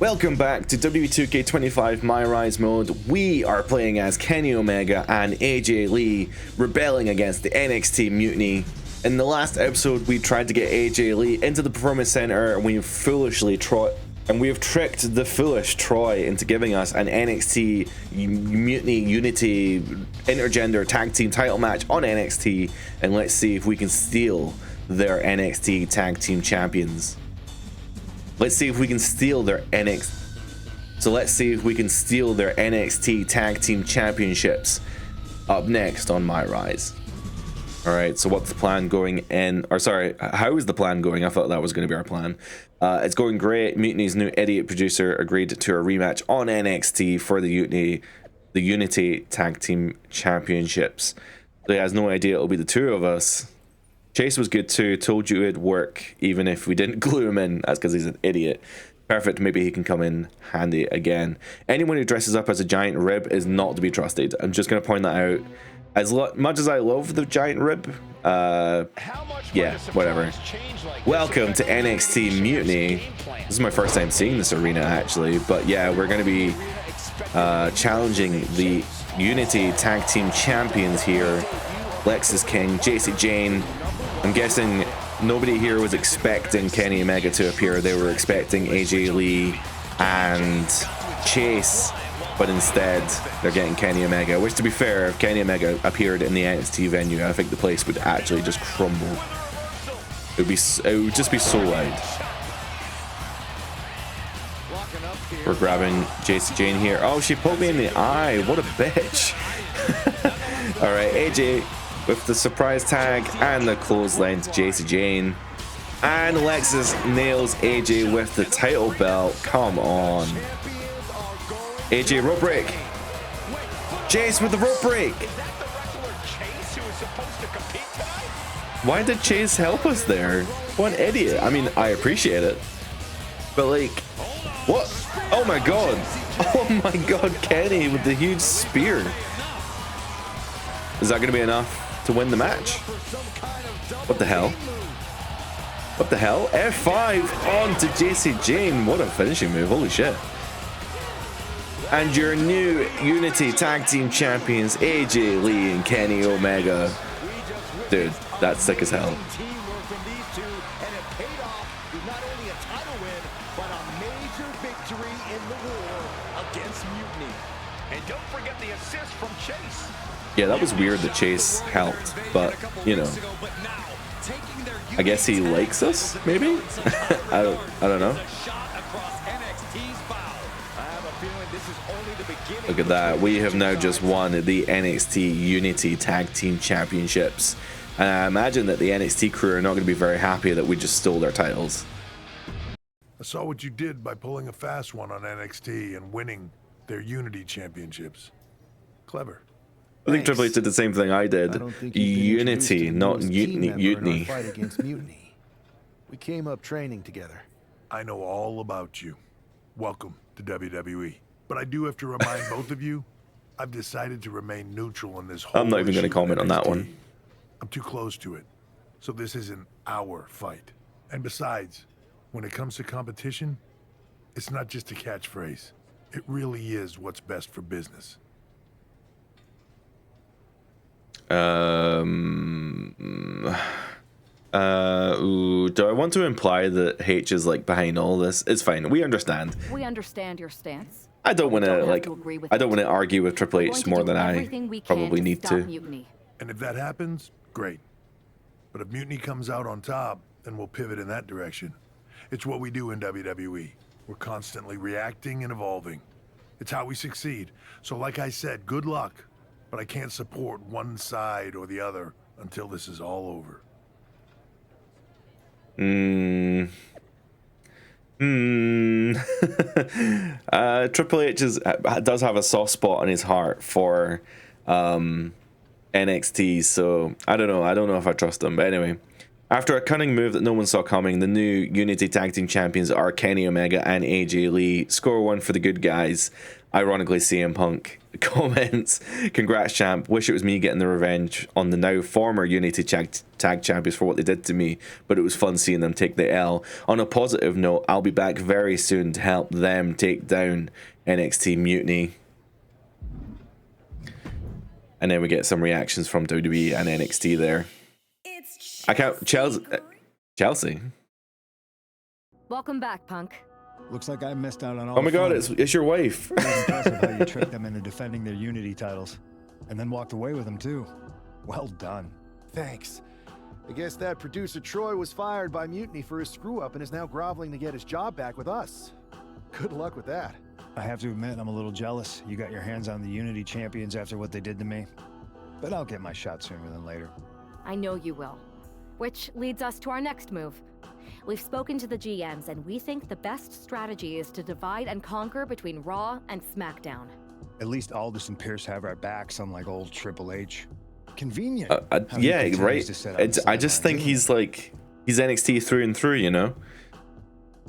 Welcome back to WWE 2K25 MyRise mode. We are playing as Kenny Omega and AJ Lee, rebelling against the NXT Mutiny. In the last episode, we tried to get AJ Lee into the Performance Center, and we have tricked the foolish Troy into giving us an NXT Mutiny Unity intergender tag team title match on NXT, and let's see if we can steal their NXT tag team champions. Let's see if we can steal their NXT tag team championships. Up next on MyRise. All right, so what's the plan going in? Or sorry, how is the plan going? I thought that was going to be our plan. It's going great. Mutiny's new idiot producer agreed to a rematch on NXT for the Unity tag team championships. So he has no idea it'll be the two of us. Chase was good too, told you it'd work even if we didn't glue him in. That's because he's an idiot. Perfect, maybe he can come in handy again. Anyone who dresses up as a giant rib is not to be trusted. I'm just going to point that out. As much as I love the giant rib, yeah, whatever. Welcome to NXT Mutiny. This is my first time seeing this arena actually, but yeah, we're going to be challenging the Unity Tag Team Champions here. Lexus King, JC Jane. I'm guessing nobody here was expecting Kenny Omega to appear. They were expecting AJ Lee and Chase, but instead they're getting Kenny Omega, which, to be fair, if Kenny Omega appeared in the NXT venue, I think the place would actually just crumble. It would just be so loud. We're grabbing JC Jane here. Oh, she poked me in the eye. What a bitch. All right, AJ with the surprise tag and the clothesline to JC Jane. And Lexus nails AJ with the title belt. Come on. AJ rope break. Chase with the rope break. Why did Chase help us there? What an idiot. I mean, I appreciate it, but like, what? Oh my god. Oh my god, Kenny with the huge spear. Is that going to be enough to win the match? What the hell? What the hell? F5 on to JC Jane. What a finishing move. Holy shit. And your new Unity Tag Team Champions, AJ Lee and Kenny Omega. Dude, that's sick as hell. Yeah, that was weird that Chase helped, but you know, I guess he likes us, maybe? I don't know. Look at that. We have now just won the NXT Unity Tag Team Championships. And I imagine that the NXT crew are not going to be very happy that we just stole their titles. I saw what you did by pulling a fast one on NXT and winning their Unity Championships. Clever. I think Triple H did the same thing I did. Unity, not Mutiny. Fight against Mutiny. We came up training together. I know all about you. Welcome to WWE. But I do have to remind both of you, I've decided to remain neutral in this whole I'm not even going to comment on that one. I'm too close to it. So this isn't our fight. And besides, when it comes to competition, it's not just a catchphrase. It really is what's best for business. Do I want to imply that H is like behind all this? It's fine. We understand. We understand your stance. I don't want to argue with Triple H more than I probably need to. Mutiny. And if that happens, great. But if Mutiny comes out on top, then we'll pivot in that direction. It's what we do in WWE. We're constantly reacting and evolving. It's how we succeed. So like I said, good luck. But I can't support one side or the other until this is all over. Triple H does have a soft spot on his heart for NXT, so I don't know if I trust him. But anyway, after a cunning move that no one saw coming, the new Unity Tag Team Champions are Kenny Omega and AJ Lee. Score one for the good guys. Ironically, CM Punk comments, "Congrats, champ. Wish it was me getting the revenge on the now former Unity Tag Champions for what they did to me, but it was fun seeing them take the L. On a positive note, I'll be back very soon to help them take down NXT Mutiny." And then we get some reactions from WWE and NXT there. I can't. Chelsea. Welcome back, Punk. Looks like I missed out on all. Oh my God, it's your wife. It was impressive how you tricked them into defending their Unity titles, and then walked away with them too. Well done. Thanks. I guess that producer Troy was fired by Mutiny for his screw-up and is now groveling to get his job back with us. Good luck with that. I have to admit, I'm a little jealous. You got your hands on the Unity champions after what they did to me. But I'll get my shot sooner than later. I know you will. Which leads us to our next move. We've spoken to the GMs, and we think the best strategy is to divide and conquer between Raw and SmackDown. At least Aldous and Pierce have our backs, unlike old Triple H. Convenient. Yeah, right. I just think he's NXT through and through, you know?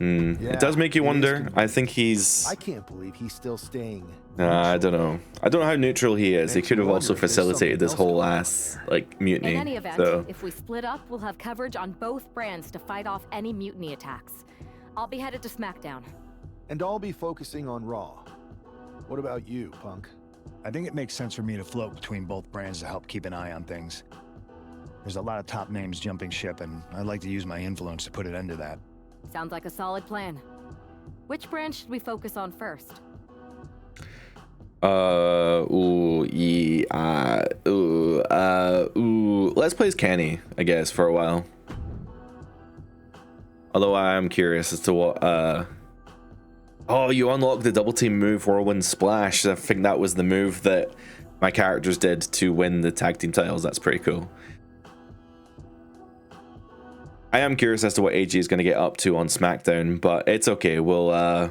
Yeah, it does make you wonder. I think he's... I can't believe he's still staying. I don't know. I don't know how neutral he is. He could have also facilitated this whole ass, mutiny. In any event, so. if we split up, we'll have coverage on both brands to fight off any mutiny attacks. I'll be headed to SmackDown. And I'll be focusing on Raw. What about you, Punk? I think it makes sense for me to float between both brands to help keep an eye on things. There's a lot of top names jumping ship, and I'd like to use my influence to put an end to that. Sounds like a solid plan. Which brand should we focus on first? Let's play as Kenny, I guess, for a while. Although I am curious as to what, oh, you unlock the double team move, Whirlwind Splash. I think that was the move that my characters did to win the tag team titles. That's pretty cool. I am curious as to what AG is going to get up to on SmackDown, but it's okay. We'll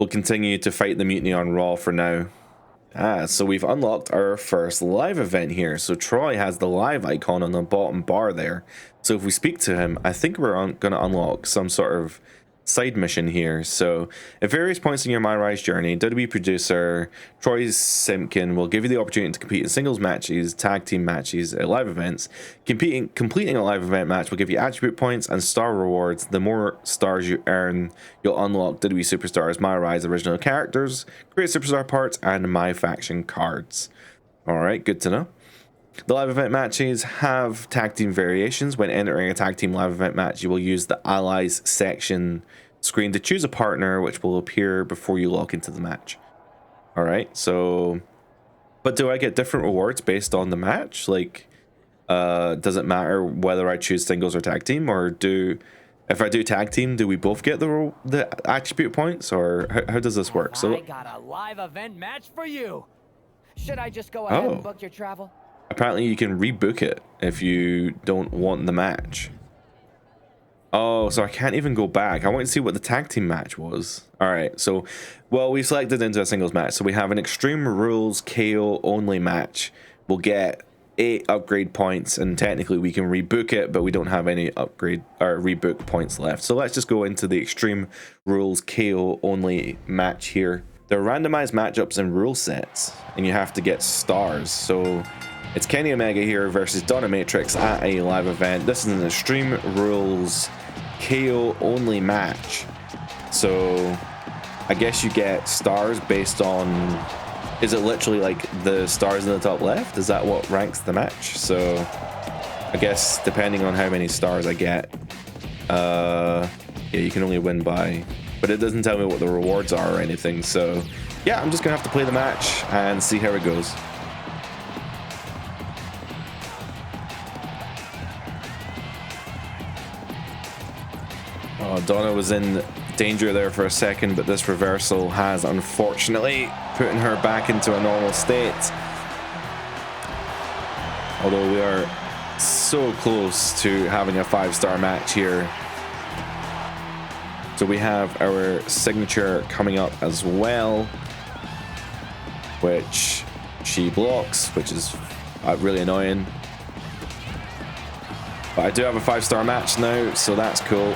continue to fight the mutiny on Raw for now. So we've unlocked our first live event here. So Troy has the live icon on the bottom bar there. So if we speak to him, I think we're going to unlock some sort of side mission here. So at various points in your MyRise journey, WWE producer Troy Simpkin will give you the opportunity to compete in singles matches, tag team matches at live events. Completing a live event match will give you attribute points and star rewards. The more stars you earn, you'll unlock WWE Superstars MyRise original characters, Great Superstar parts, and My Faction cards. Alright, good to know. The live event matches have tag team variations. When entering a tag team live event match, you will use the Allies section screen to choose a partner, which will appear before you lock into the match. Alright, so... But do I get different rewards based on the match? Does it matter whether I choose singles or tag team? Or if I do tag team, do we both get the attribute points? Or how does this work? So I got a live event match for you. Should I just go ahead and book your travel? Apparently you can rebook it if you don't want the match. Oh, so I can't even go back. I want to see what the tag team match was. Alright, so, well, we selected into a singles match. So we have an Extreme Rules KO only match. We'll get 8 upgrade points, and technically we can rebook it, but we don't have any upgrade or rebook points left. So let's just go into the Extreme Rules KO only match here. There are randomized matchups and rule sets, and you have to get stars. So it's Kenny Omega here versus Donna Matrix at a live event. This is an Extreme Rules KO only match. So I guess you get stars based on... Is it literally like the stars in the top left? Is that what ranks the match? So I guess depending on how many stars I get, yeah, you can only win by... But it doesn't tell me what the rewards are or anything. So yeah, I'm just going to have to play the match and see how it goes. Donna was in danger there for a second, but this reversal has unfortunately put her back into a normal state. Although we are so close to having a 5-star match here. So we have our signature coming up as well, which she blocks, which is really annoying. But I do have a 5-star match now, so that's cool.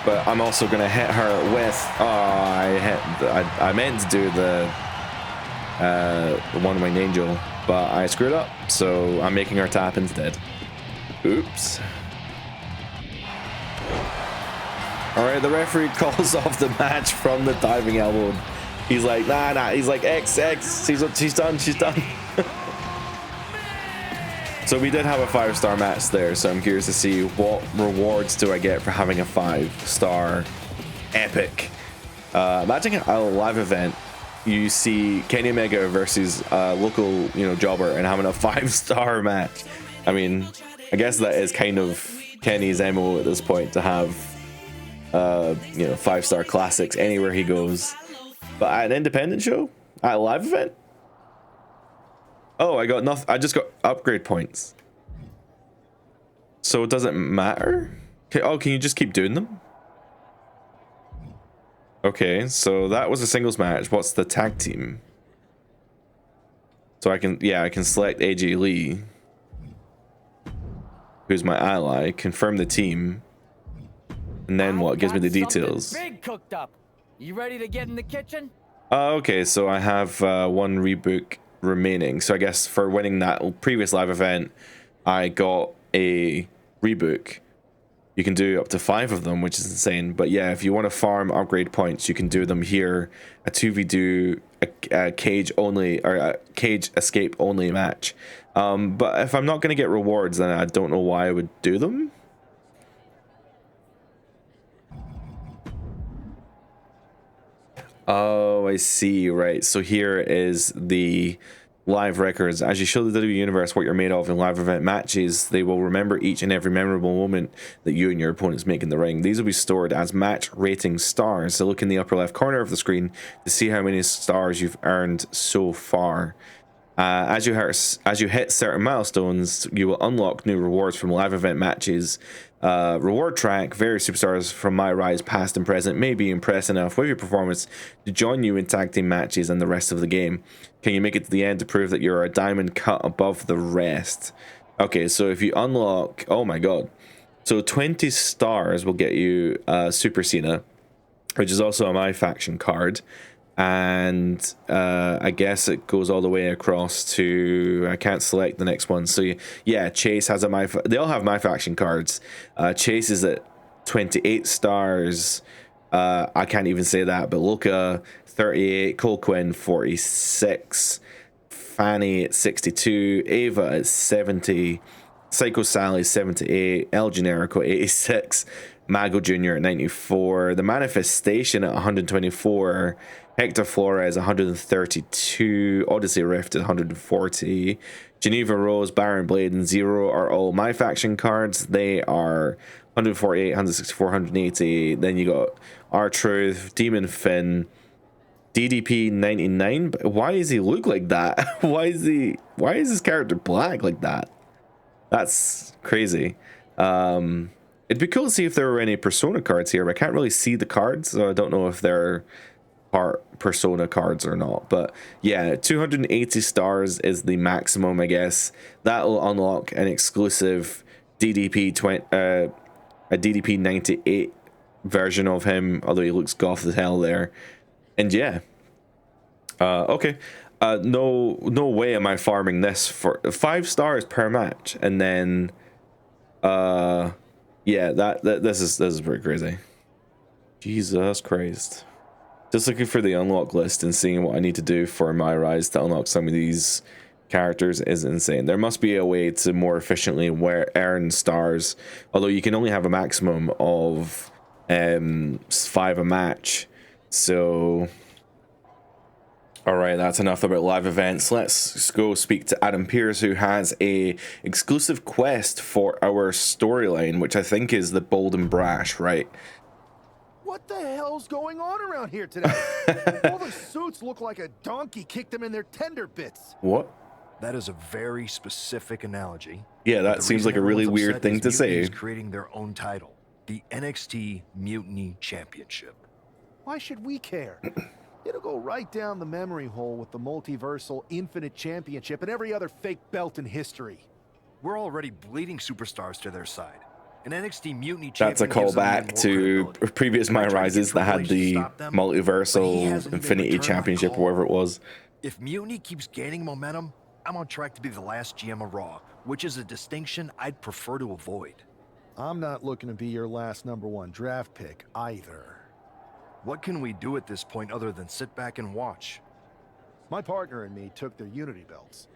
But I'm also gonna hit her with. I meant to do the one-winged angel, but I screwed up. So I'm making her tap instead. Oops. All right, the referee calls off the match from the diving elbow. He's like, nah. He's like, X. She's done. So we did have a 5-star match there, so I'm curious to see what rewards do I get for having a 5-star epic. Imagine a live event, you see Kenny Omega versus a local, jobber, and having a 5-star match. I mean, I guess that is kind of Kenny's MO at this point, to have 5-star classics anywhere he goes. But at an independent show, at a live event. Oh, I got nothing. I just got upgrade points. So it doesn't matter? Okay, oh, can you just keep doing them? Okay, so that was a singles match. What's the tag team? So I can select AJ Lee, who's my ally, confirm the team, and then what? It gives me the details. Big cooked up. You ready to get in the kitchen? Okay, so I have one rebook remaining. So I guess for winning that previous live event, I got a rebook. You can do up to 5 of them, which is insane. But yeah, if you want to farm upgrade points, you can do them here. A 2v2, a cage only, or a cage escape only match. But if I'm not going to get rewards, then I don't know why I would do them. Oh, I see. Right. So here is the live records. As you show the WWE Universe what you're made of in live event matches, they will remember each and every memorable moment that you and your opponents make in the ring. These will be stored as match rating stars. So look in the upper left corner of the screen to see how many stars you've earned so far. As you hit certain milestones, you will unlock new rewards from live event matches. Reward track, various superstars from MyRise past and present may be impressed enough with your performance to join you in tag team matches and the rest of the game. Can you make it to the end to prove that you're a diamond cut above the rest? Okay, so if you unlock, oh my god, so 20 stars will get you Super Cena, which is also a My Faction card. And I guess it goes all the way across to, I can't select the next one. So yeah, Chase has they all have My Faction cards. Chase is at 28 stars. I can't even say that, but Luca 38, Cole Quinn 46, Fanny at 62, Ava at 70, Psycho Sally 78, El Generico 86, Mago Jr. at 94, The Manifestation at 124, Hector Flores 132, Odyssey Rift at 140, Geneva Rose, Baron Blade, and Zero are all My Faction cards. They are 148, 164, 180. Then you got R-Truth, Demon Finn, DDP 99. But why does he look like that? Why is his character black like that? That's crazy. It'd be cool to see if there were any Persona cards here, but I can't really see the cards, so I don't know if they're Persona cards or not. But yeah, 280 stars is the maximum, I guess. That will unlock an exclusive DDP 98 version of him, although he looks goth as hell there. And yeah, okay, no way am I farming this for 5 stars per match. And then yeah, this is pretty crazy. Jesus Christ. Just looking for the unlock list and seeing what I need to do for MyRise to unlock some of these characters is insane. There must be a way to more efficiently earn stars, although you can only have a maximum of 5 a match. So alright, that's enough about live events. Let's go speak to Adam Pearce, who has a exclusive quest for our storyline, which I think is the Bold and Brash, right? What the hell's going on around here today? All the suits look like a donkey kicked them in their tender bits. What? That is a very specific analogy. Yeah, that seems like a really weird thing to say. Is creating their own title, the NXT Mutiny Championship. Why should we care? It'll go right down the memory hole with the multiversal Infinite Championship and every other fake belt in history. We're already bleeding superstars to their side. An NXT Mutiny That's a champion gives them even callback more to credibility. previous I tried to get MyRises that Triple had H to the stop them, but he multiversal hasn't even Infinity returned my Championship or call. whatever it was. If Mutiny keeps gaining momentum, I'm on track to be the last GM of Raw, which is a distinction I'd prefer to avoid. I'm not looking to be your last #1 draft pick either. What can we do at this point other than sit back and watch? My partner and me took their Unity belts.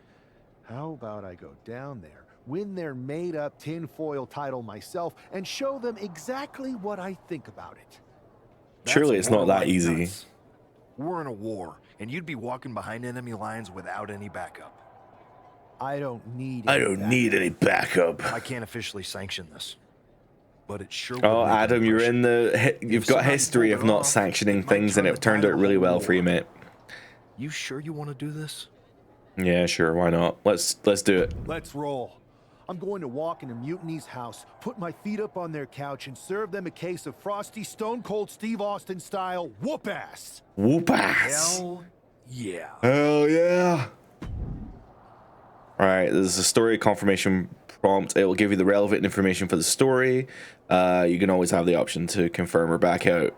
How about I go down there, win their made-up tinfoil title myself, and show them exactly what I think about it? Surely it's not that borderline easy. nuts. We're in a war, and you'd be walking behind enemy lines without any backup. I don't need any backup. I can't officially sanction this, but it sure would Oh, make an Adam, you're impression. in the... You've got somebody history pulled of it not off, sanctioning it might things, and turn it the turned tide out of the really whole well for you, war. mate. You sure you want to do this? Yeah, sure, why not? Let's do it. Let's roll. I'm going to walk into Mutiny's house, put my feet up on their couch, and serve them a case of frosty Stone Cold Steve Austin style whoop-ass. Whoop-ass. Hell yeah. Hell yeah. Alright, there's a story confirmation prompt. It will give you the relevant information for the story. You can always have the option to confirm or back out.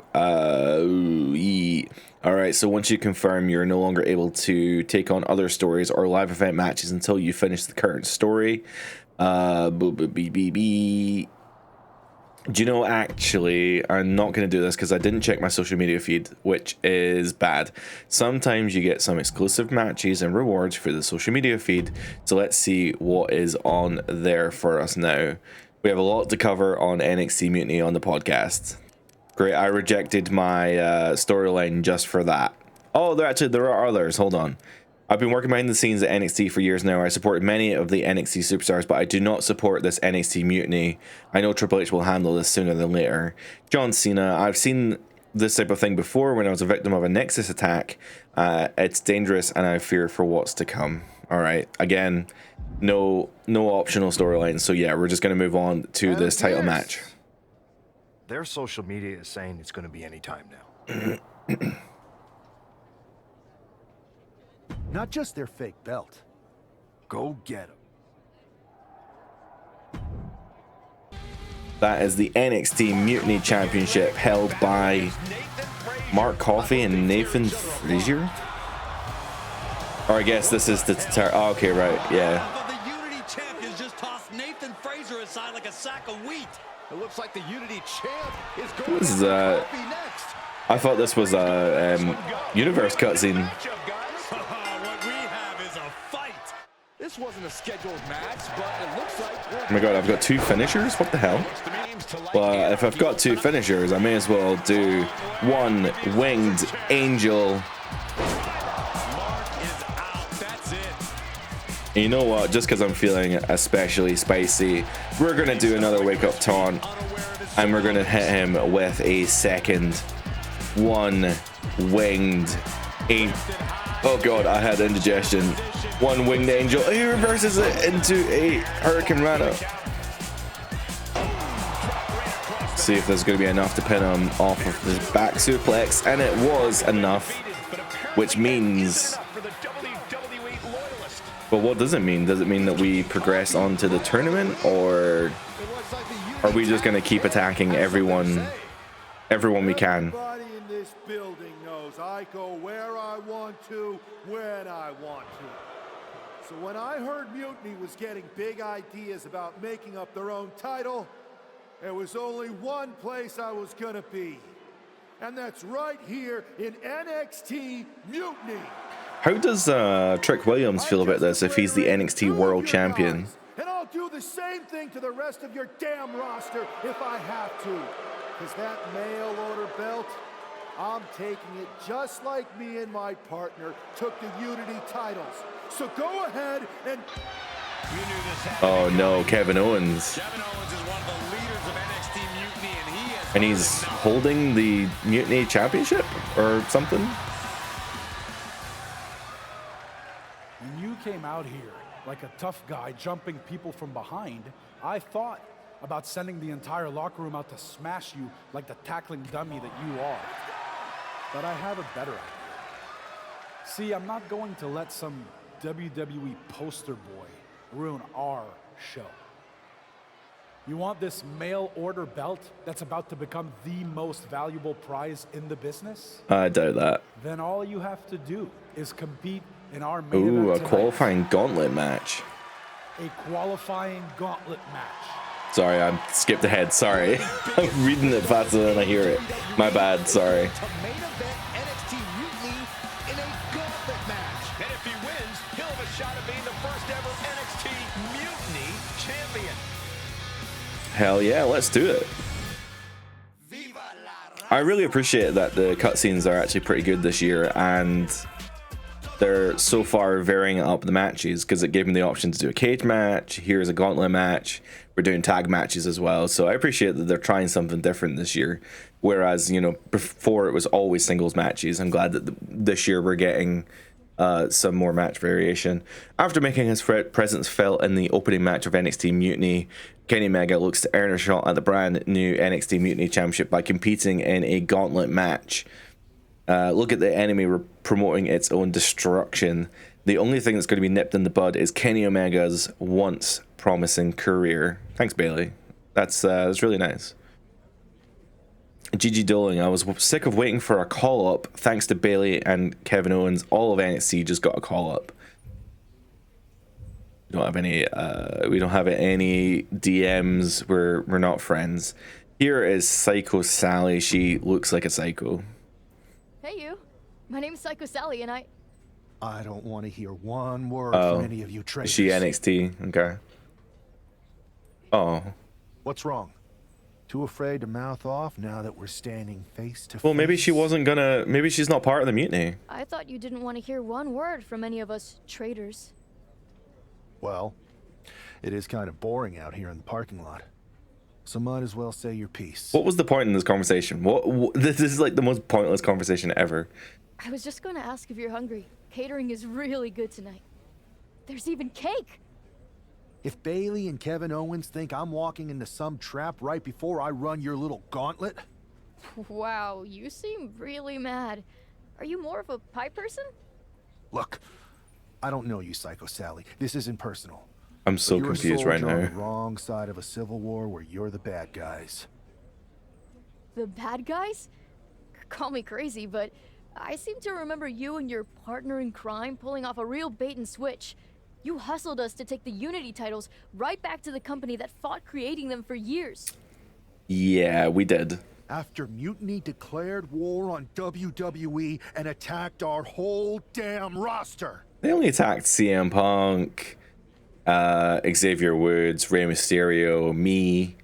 Alright, so once you confirm, you're no longer able to take on other stories or live event matches until you finish the current story. Do you know, actually, I'm not going to do this because I didn't check my social media feed, which is bad. Sometimes you get some exclusive matches and rewards for the social media feed. So let's see what is on there for us now. We have a lot to cover on NXT Mutiny on the podcast. Great, I rejected my storyline just for that. Oh, there are others. Hold on. I've been working behind the scenes at NXT for years now. I support many of the NXT superstars, but I do not support this NXT Mutiny. I know Triple H will handle this sooner than later. John Cena, I've seen this type of thing before when I was a victim of a Nexus attack. It's dangerous and I fear for what's to come. All right, again, no optional storylines. So yeah, we're just going to move on to this title match. Their social media is saying it's going to be any time now. Not just their fake belt. Go get them. That is the NXT Mutiny Championship held by Mark Coffey and Nathan Frazier. Or I guess this is the... Oh, okay, right, yeah. The Unity champions just tossed Nathan Frazier aside like a sack of wheat. It looks like the Unity champ is going This is to be next. I thought this was a universe cutscene. What we have is a fight. This wasn't a scheduled match, but it looks like Oh my god, I've got 2 finishers? What the hell? Well, if I've got 2 finishers, I may as well do 1 winged angel. And you know what? Just because I'm feeling especially spicy, we're going to do another wake up taunt. And we're going to hit him with a second 1 winged angel. Oh god, I had indigestion. 1 winged angel. He reverses it into a Hurricane Rana. See if there's going to be enough to pin him off of his back suplex. And it was enough. Which means... But what does it mean? Does it mean that we progress on to the tournament? Or are we just going to keep attacking everyone we can? Everybody in this building knows I go where I want to, when I want to. So when I heard Mutiny was getting big ideas about making up their own title, there was only one place I was gonna be. And that's right here in NXT Mutiny. How does Trick Williams feel about this if he's the NXT World Champion? And I'll do the same thing to the rest of your damn roster if I have to. Because that mail order belt, I'm taking it just like me and my partner took the Unity titles. So go ahead and... Oh no, Kevin Owens. Kevin Owens is one of the leaders of NXT Mutiny, and he has... And he's holding the Mutiny Championship or something? When you came out here like a tough guy jumping people from behind, I thought about sending the entire locker room out to smash you like the tackling dummy that you are. But I have a better idea. See, I'm not going to let some WWE poster boy ruin our show. You want this mail order belt that's about to become the most valuable prize in the business? I doubt that. Then all you have to do is compete in our main Ooh, event a tonight. qualifying gauntlet match. A qualifying gauntlet match. Sorry, I skipped ahead. Sorry. I'm reading it faster than I hear it. My bad, sorry. To main event NXT Mutiny in a gauntlet match. And if he wins, he'll have a shot at being the first ever NXT Mutiny champion. Hell yeah, let's do it. I really appreciate that the cutscenes are actually pretty good this year, and they're so far varying up the matches, because it gave me the option to do a cage match. Here's a gauntlet match. We're doing tag matches as well, so I appreciate that they're trying something different this year, whereas, you know, before it was always singles matches. I'm glad that this year we're getting some more match variation. After making his presence felt in the opening match of NXT Mutiny, Kenny Omega looks to earn a shot at the brand new NXT Mutiny Championship by competing in a gauntlet match. Look at the enemy promoting its own destruction. The only thing that's going to be nipped in the bud is Kenny Omega's once promising career. Thanks, Bailey. That's really nice. Gigi Doling, I was sick of waiting for a call up. Thanks to Bailey and Kevin Owens, all of NXT just got a call up. We don't have any. We don't have any DMs. We're not friends. Here is Psycho Sally. She looks like a psycho. Hey, you. My name's Psycho Sally, and I don't want to hear one word from any of you traitors. Is she NXT? Okay. Oh. What's wrong? Too afraid to mouth off now that we're standing face to face? Well, maybe she wasn't gonna. Maybe she's not part of the mutiny. I thought you didn't want to hear one word from any of us traitors. Well, it is kind of boring out here in the parking lot. So might as well say your piece. What was the point in this conversation? What this is like the most pointless conversation ever. I was just going to ask if you're hungry. Catering is really good tonight. There's even cake. If Bailey and Kevin Owens think I'm walking into some trap right before I run your little gauntlet... Wow, you seem really mad. Are you more of a pie person? Look, I don't know you, Psycho Sally. This isn't personal. I'm so confused right You're on now. the wrong side of a civil war where you're the bad guys. The bad guys? Call me crazy, but I seem to remember you and your partner in crime pulling off a real bait and switch. You hustled us to take the Unity titles right back to the company that fought creating them for years. Yeah, we did. After Mutiny declared war on WWE and attacked our whole damn roster. They only attacked CM Punk, Xavier Woods, Rey Mysterio, me.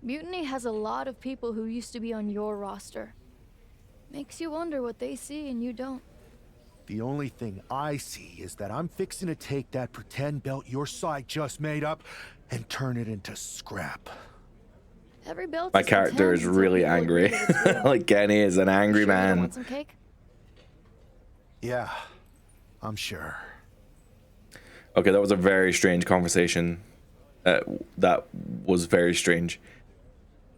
Mutiny has a lot of people who used to be on your roster. Makes you wonder what they see and you don't. The only thing I see is that I'm fixing to take that pretend belt your side just made up and turn it into scrap. Every belt My character is really angry. Like Kenny is an angry man. Want some cake? Yeah, I'm sure. Okay, that was a very strange conversation. That was very strange.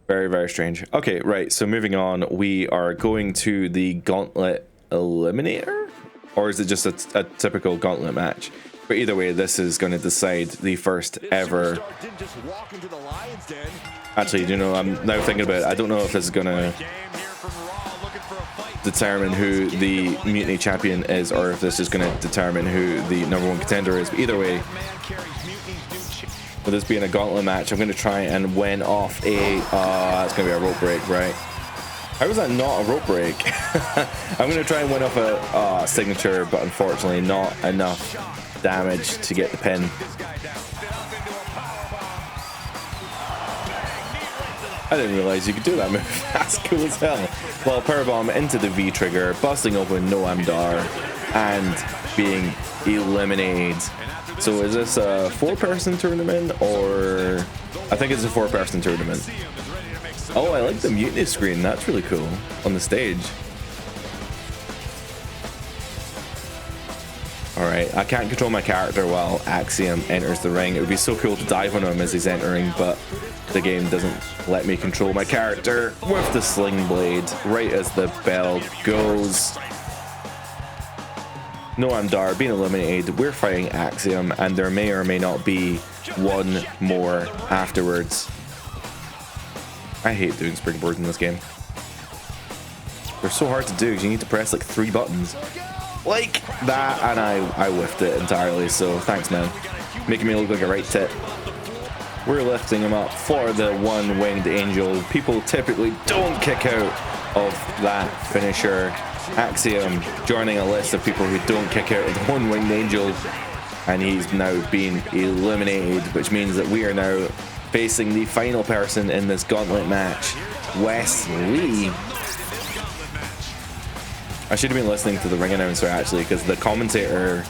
Very, very strange. Okay, right. So moving on, we are going to the Gauntlet Eliminator? Or is it just a typical Gauntlet match? But either way, this is going to decide the first ever. Actually, you know, I'm now thinking about it. I don't know if this is going to determine who the Mutiny Champion is, or if this is going to determine who the #1 contender is. But either way, with this being a Gauntlet match, I'm going to try and win off a... it's going to be a rope break, right? How is that not a rope break? I'm going to try and win off a signature, but unfortunately not enough damage to get the pin. I didn't realize you could do that move. That's cool as hell. Well, powerbomb into the V trigger, busting open Noam Dar, and being eliminated. So is this a 4-person tournament, or... I think it's a 4-person tournament. Oh, I like the Mutiny screen. That's really cool on the stage. Alright, I can't control my character while Axiom enters the ring. It would be so cool to dive on him as he's entering, but the game doesn't let me control my character with the sling blade right as the bell goes. Noam Dar being eliminated. We're fighting Axiom, and there may or may not be one more afterwards. I hate doing springboards in this game. They're so hard to do because you need to press like 3 buttons. Like that, and I whiffed it entirely, so thanks, man. Making me look like a right tit. We're lifting him up for the one-winged angel. People typically don't kick out of that finisher. Axiom joining a list of people who don't kick out of the one-winged angel, and he's now been eliminated, which means that we are now facing the final person in this gauntlet match, Wes Lee. I should have been listening to the ring announcer actually, because the commentator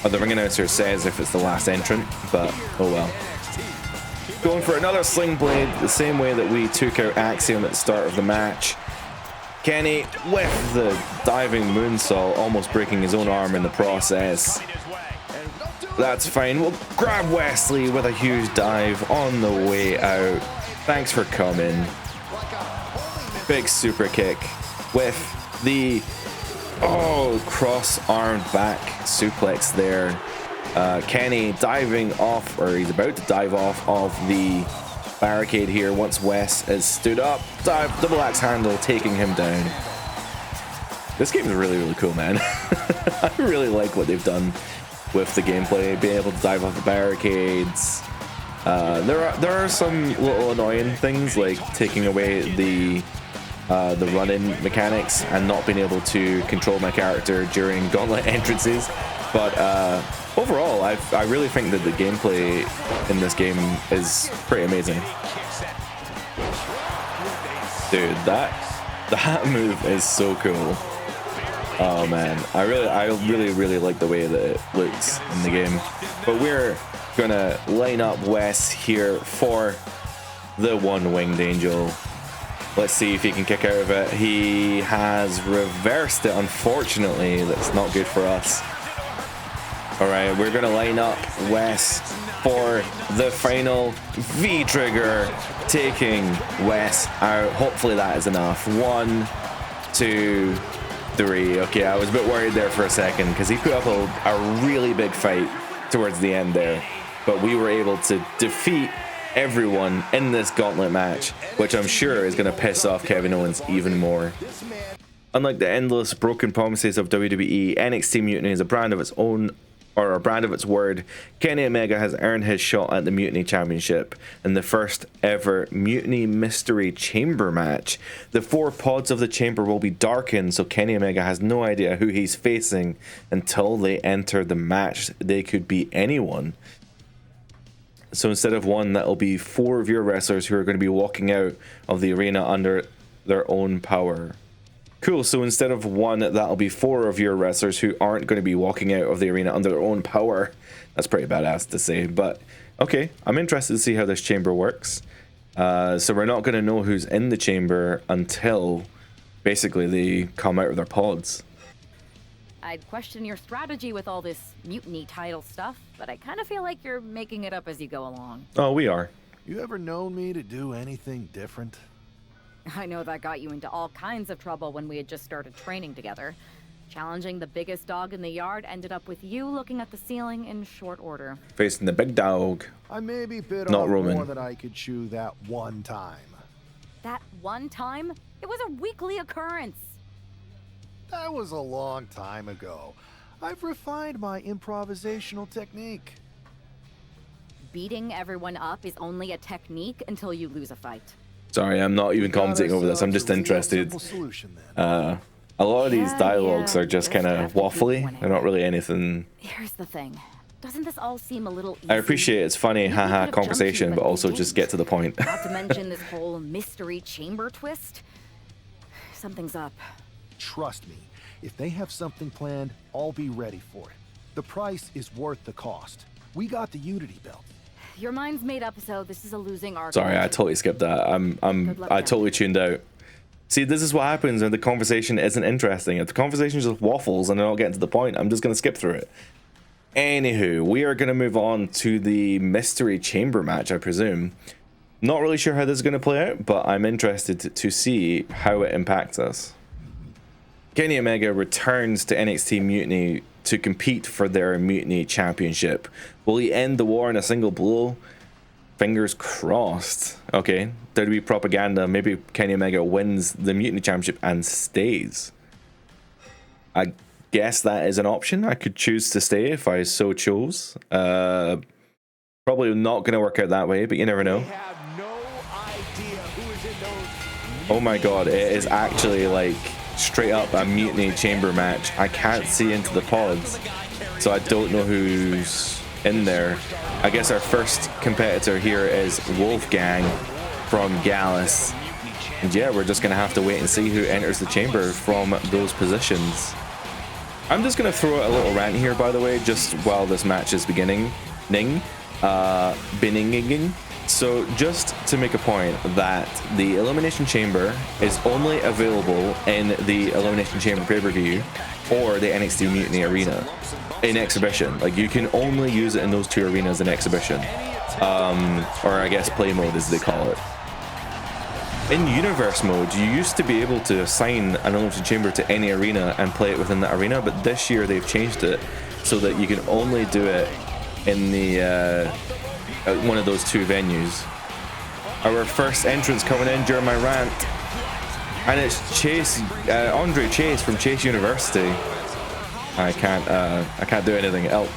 or the ring announcer says if it's the last entrant, but oh well. Going for another sling blade, the same way that we took out Axiom at the start of the match. Kenny with the diving moonsault, almost breaking his own arm in the process. That's fine. We'll grab Wesley with a huge dive on the way out. Thanks for coming. Big super kick with the cross-armed back suplex there. Kenny diving off, or he's about to dive off of the barricade here once Wes has stood up. Dive, double axe handle, taking him down. This game is really, really cool, man. I really like what they've done with the gameplay, being able to dive off the barricades. There are some little annoying things like taking away the run-in mechanics and not being able to control my character during gauntlet entrances, but overall I really think that the gameplay in this game is pretty amazing. Dude, that move is so cool. Oh man, I really like the way that it looks in the game. But we're gonna line up Wes here for the one-winged angel. Let's see if he can kick out of it. He has reversed it, unfortunately. That's not good for us. Alright, we're gonna line up Wes for the final V-trigger, taking Wes out. Hopefully that is enough. 1, 2, 3. Okay, I was a bit worried there for a second because he put up a really big fight towards the end there, but we were able to defeat everyone in this gauntlet match, which I'm sure is going to piss off Kevin Owens even more. Unlike the endless broken promises of WWE, NXT Mutiny is a brand of its own, or a brand of its word. Kenny Omega has earned his shot at the Mutiny Championship in the first ever Mutiny Mystery Chamber match. The 4 pods of the chamber will be darkened, so Kenny Omega has no idea who he's facing until they enter the match. They could be anyone. So instead of 1, that'll be 4 of your wrestlers who are going to be walking out of the arena under their own power. Cool, so instead of 1, that'll be 4 of your wrestlers who aren't going to be walking out of the arena under their own power. That's pretty badass to say, but okay, I'm interested to see how this chamber works. So we're not going to know who's in the chamber until basically they come out of their pods. I'd question your strategy with all this mutiny title stuff, but I kind of feel like you're making it up as you go along. Oh, we are. You ever known me to do anything different? I know that got you into all kinds of trouble when we had just started training together. Challenging the biggest dog in the yard ended up with you looking at the ceiling in short order. Facing the big dog. I maybe bit Not off Roman. more than I could chew that one time. That one time? It was a weekly occurrence. That was a long time ago. I've refined my improvisational technique. Beating everyone up is only a technique until you lose a fight. Sorry, I'm not even commenting over this. I'm just interested. A lot of these dialogues are just kind of waffly. They're not really anything. Here's the thing. Doesn't this all seem a little easy? I appreciate it's funny, haha, conversation, but also just get to the point. Not to mention this whole mystery chamber twist. Something's up. Trust me, if they have something planned, I'll be ready for it. The price is worth the cost. We got the Unity belt. Your mind's made up, so this is a losing argument. Sorry, I totally skipped that. I totally tuned out. See, this is what happens when the conversation isn't interesting. If the conversation just waffles and they're not getting to the point, I'm just going to skip through it. Anywho, we are going to move on to the Mystery Chamber match, I presume. Not really sure how this is going to play out, but I'm interested to see how it impacts us. Kenny Omega returns to NXT Mutiny to compete for their Mutiny Championship. Will he end the war in a single blow? Fingers crossed. Okay, WWE propaganda. Maybe Kenny Omega wins the Mutiny Championship and stays. I guess that is an option. I could choose to stay if I so chose. Probably not going to work out that way, but you never know. Oh my god, it is actually like straight up a Mutiny Chamber match. I can't see into the pods, so I don't know who's in there. I guess our first competitor here is Wolfgang from Gallus. And yeah, we're just going to have to wait and see who enters the chamber from those positions. I'm just going to throw out a little rant here, by the way, just while this match is beginning. So just to make a point that the Elimination Chamber is only available in the Elimination Chamber pay-per-view or the NXT Mutiny Arena in exhibition. Like, you can only use it in those two arenas in exhibition, or I guess play mode as they call it. In universe mode, you used to be able to assign an Elimination Chamber to any arena and play it within that arena, but this year they've changed it so that you can only do it in the one of those two venues. Our first entrance coming in during my rant, and it's Chase, Andre Chase from Chase University. I can't do anything else.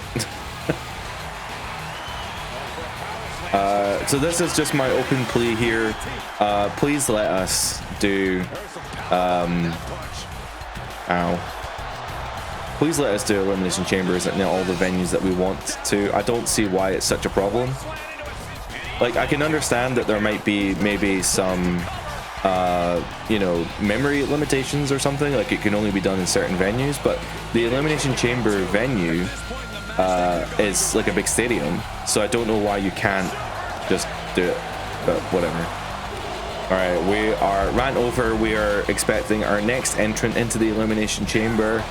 So this is just my open plea here. Please let us do please let us do Elimination Chambers at all the venues that we want to. I don't see why it's such a problem. Like, I can understand that there might be maybe some you know, memory limitations or something, like it can only be done in certain venues, but the Elimination Chamber venue is like a big stadium, so I don't know why you can't just do it, but whatever. Alright, we are ran over. We are expecting our next entrant into the Elimination Chamber.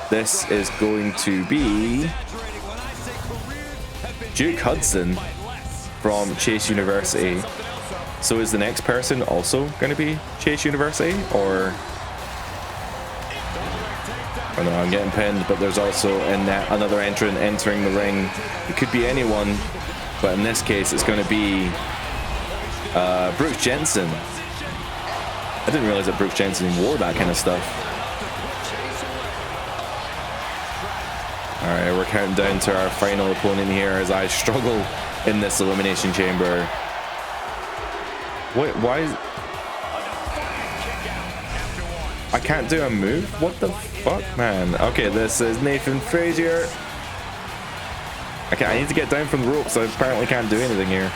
This is going to be Duke Hudson from Chase University. So is the next person also going to be Chase University, or I don't know, I'm getting pinned, but there's also another entrant entering the ring. It could be anyone, but in this case it's going to be Brooks Jensen. I didn't realize that Brooks Jensen wore that kind of stuff. Alright, we're counting down to our final opponent here as I struggle in this Elimination Chamber. Wait, why? I can't do a move? What the fuck, man? Okay, this is Nathan Frazier. I need to get down from the ropes. I apparently can't do anything here.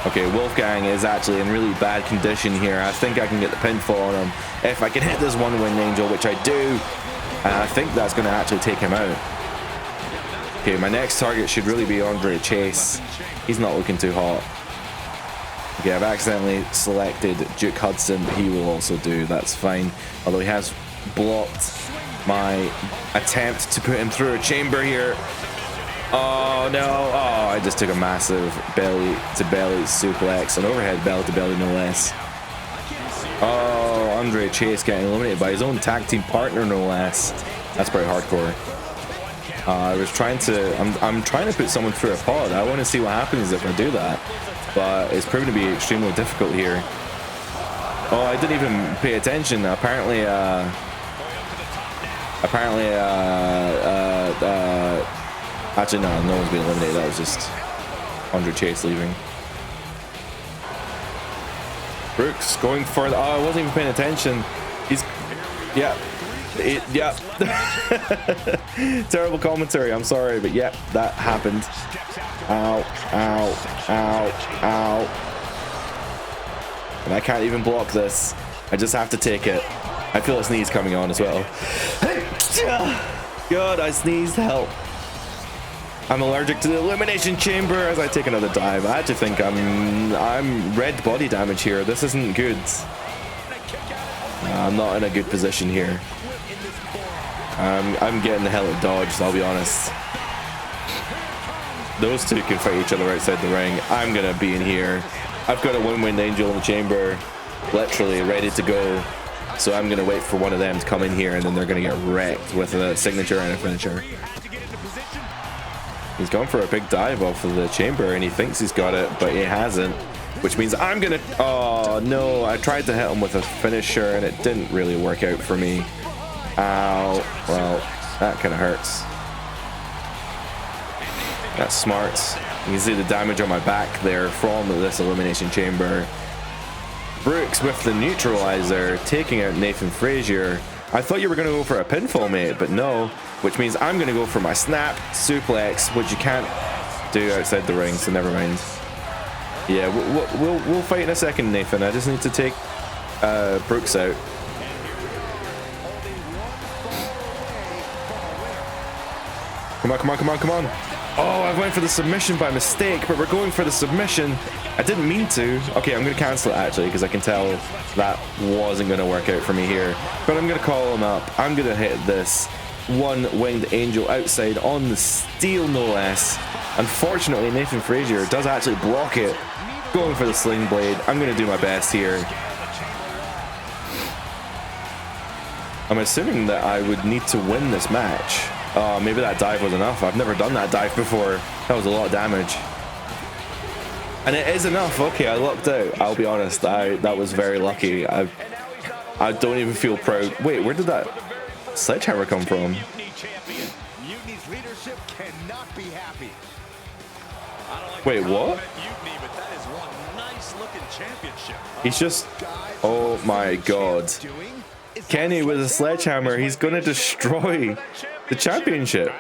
Okay, Wolfgang is actually in really bad condition here. I think I can get the pinfall on him if I can hit this one-wing angel, which I do. And I think that's going to actually take him out. Okay, my next target should really be Andre Chase. He's not looking too hot. Okay, I've accidentally selected Duke Hudson, but he will also do. That's fine. Although he has blocked my attempt to put him through a chamber here. Oh no! Oh, I just took a massive belly-to-belly suplex, an overhead belly-to-belly no less. Oh, Andre Chase getting eliminated by his own tag team partner no less. That's pretty hardcore. I was trying to, I'm trying to put someone through a pod. I want to see what happens if I do that, but it's proven to be extremely difficult here. Oh, I didn't even pay attention. Apparently, actually no, no one's been eliminated. That was just Andre Chase leaving. Brooks going for the, oh, I wasn't even paying attention. He's, yeah. Yeah. Terrible commentary, I'm sorry, but yeah, that happened. Ow, ow, ow, ow. And I can't even block this. I just have to take it. I feel a sneeze coming on as well. God, I sneezed, help. I'm allergic to the Elimination Chamber as I take another dive. I actually think I'm red body damage here. This isn't good. I'm not in a good position here. I'm getting the hell out of dodged, I'll be honest. Those two can fight each other outside the ring. I'm gonna be in here. I've got a one-winged angel in the chamber, literally ready to go. So I'm gonna wait for one of them to come in here, and then they're gonna get wrecked with a signature and a finisher. He's gone for a big dive off of the chamber, and he thinks he's got it, but he hasn't. Which means I'm gonna... Oh, no. I tried to hit him with a finisher, and it didn't really work out for me. Ow. Well, that kind of hurts. That's smart. You can see the damage on my back there from this Elimination Chamber. Brooks with the neutralizer, taking out Nathan Frazier. I thought you were going to go for a pinfall, mate, but no. Which means I'm going to go for my snap suplex, which you can't do outside the ring, so never mind. Yeah, we'll fight in a second, Nathan. I just need to take Brooks out. Come on, come on, come on, come on. Oh, I went for the submission by mistake, but we're going for the submission. I didn't mean to. Okay, I'm going to cancel it, actually, because I can tell that wasn't going to work out for me here. But I'm going to call him up. I'm going to hit this one-winged angel outside on the steel, no less. Unfortunately, Nathan Frazier does actually block it, going for the sling blade. I'm going to do my best here. I'm assuming that I would need to win this match. Maybe that dive was enough. I've never done that dive before. That was a lot of damage. And it is enough. Okay, I lucked out. I'll be honest. That was very lucky. I don't even feel proud. Wait, where did that sledgehammer come from? Wait, what? He's just... Oh my god. Kenny with a sledgehammer. He's going to destroy the championship.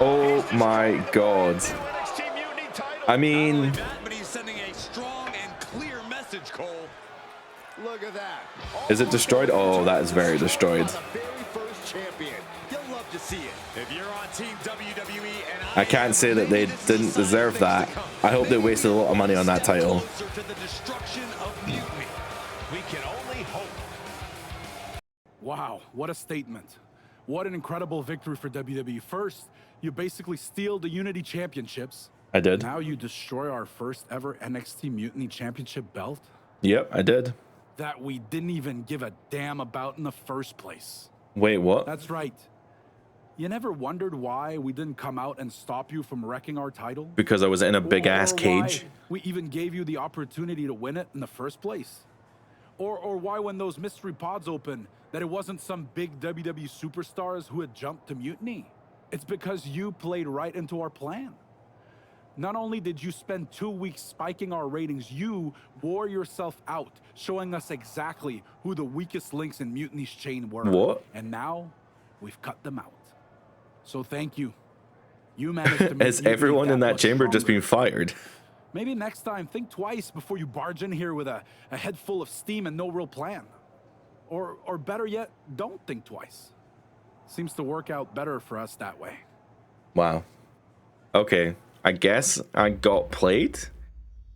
Oh my god. I mean... Is it destroyed? Oh, that is very destroyed. I can't say that they didn't deserve that. I hope they wasted a lot of money on that title. Wow, what a statement. What an incredible victory for WWE. First, you basically steal the Unity Championships. I did. Now you destroy our first ever NXT Mutiny Championship belt. Yep, I did. That we didn't even give a damn about in the first place. Wait, what? That's right. You never wondered why we didn't come out and stop you from wrecking our title? Because I was in a big-ass cage? We even gave you the opportunity to win it in the first place? Or why when those mystery pods opened, that it wasn't some big WWE superstars who had jumped to Mutiny? It's because you played right into our plan. Not only did you spend 2 weeks spiking our ratings, you wore yourself out, showing us exactly who the weakest links in Mutiny's chain were. What? And now, we've cut them out. So thank you. You managed to make Has everyone in that chamber just been fired? Maybe next time, think twice before you barge in here with a head full of steam and no real plan. Or better yet, don't think twice. Seems to work out better for us that way. Wow. Okay. I guess I got played.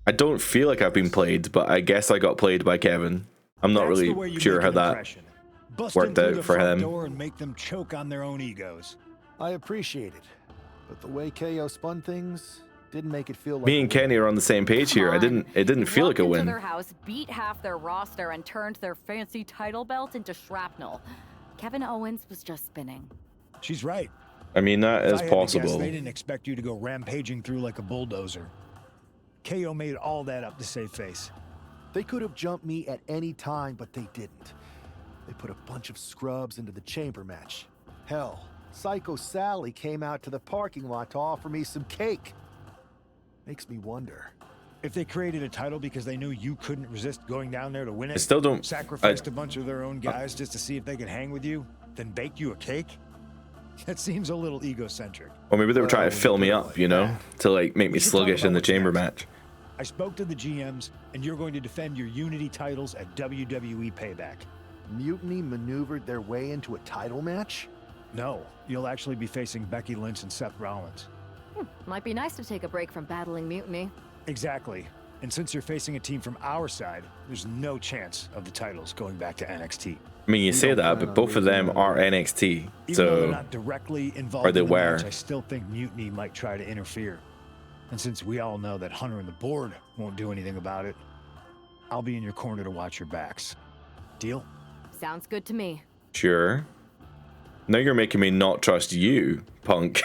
I don't feel like I've been played, but I guess I got played by Kevin. I'm not really sure how that worked out for him. Door and make them choke on their own egos. I appreciate it, but the way KO spun things didn't make it feel like... Me and Kenny are on the same page here. It didn't feel like a win. Their house, beat half their roster, and turned their fancy title belt into shrapnel. Kevin Owens was just spinning. She's right. I mean, that is possible. They didn't expect you to go rampaging through like a bulldozer. KO made all that up to save face. They could have jumped me at any time, but they didn't. They put a bunch of scrubs into the chamber match. Hell, Psycho Sally came out to the parking lot to offer me some cake. Makes me wonder. If they created a title because they knew you couldn't resist going down there to win it, I still don't... sacrificed a bunch of their own guys just to see if they could hang with you, then bake you a cake? That seems a little egocentric. Or maybe they were trying to fill me up, you know, to like make me sluggish in the chamber match. I spoke to the GMs, and you're going to defend your Unity titles at WWE Payback. Mutiny maneuvered their way into a title match? No, you'll actually be facing Becky Lynch and Seth Rollins. Might be nice to take a break from battling Mutiny. Exactly. And since you're facing a team from our side, there's no chance of the titles going back to NXT. I mean, you say that, but both of them are NXT, Even though they're not directly involved or they in the were. match, I still think Mutiny might try to interfere. And since we all know that Hunter and the board won't do anything about it, I'll be in your corner to watch your backs. Deal? Sounds good to me. Sure. Now you're making me not trust you, Punk.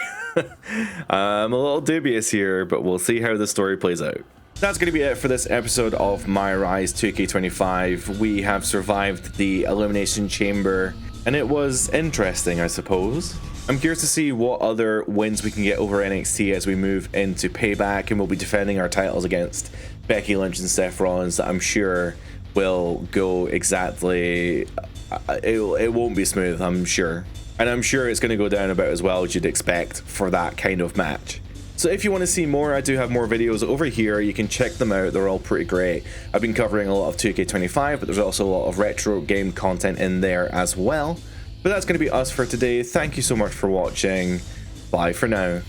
I'm a little dubious here, but we'll see how the story plays out. That's going to be it for this episode of MyRise 2K25. We have survived the Elimination Chamber, and it was interesting, I suppose. I'm curious to see what other wins we can get over NXT as we move into Payback, and we'll be defending our titles against Becky Lynch and Seth Rollins that I'm sure will go exactly... It won't be smooth, I'm sure. And I'm sure it's going to go down about as well as you'd expect for that kind of match. So if you want to see more, I do have more videos over here. You can check them out. They're all pretty great. I've been covering a lot of 2K25, but there's also a lot of retro game content in there as well. But that's going to be us for today. Thank you so much for watching. Bye for now.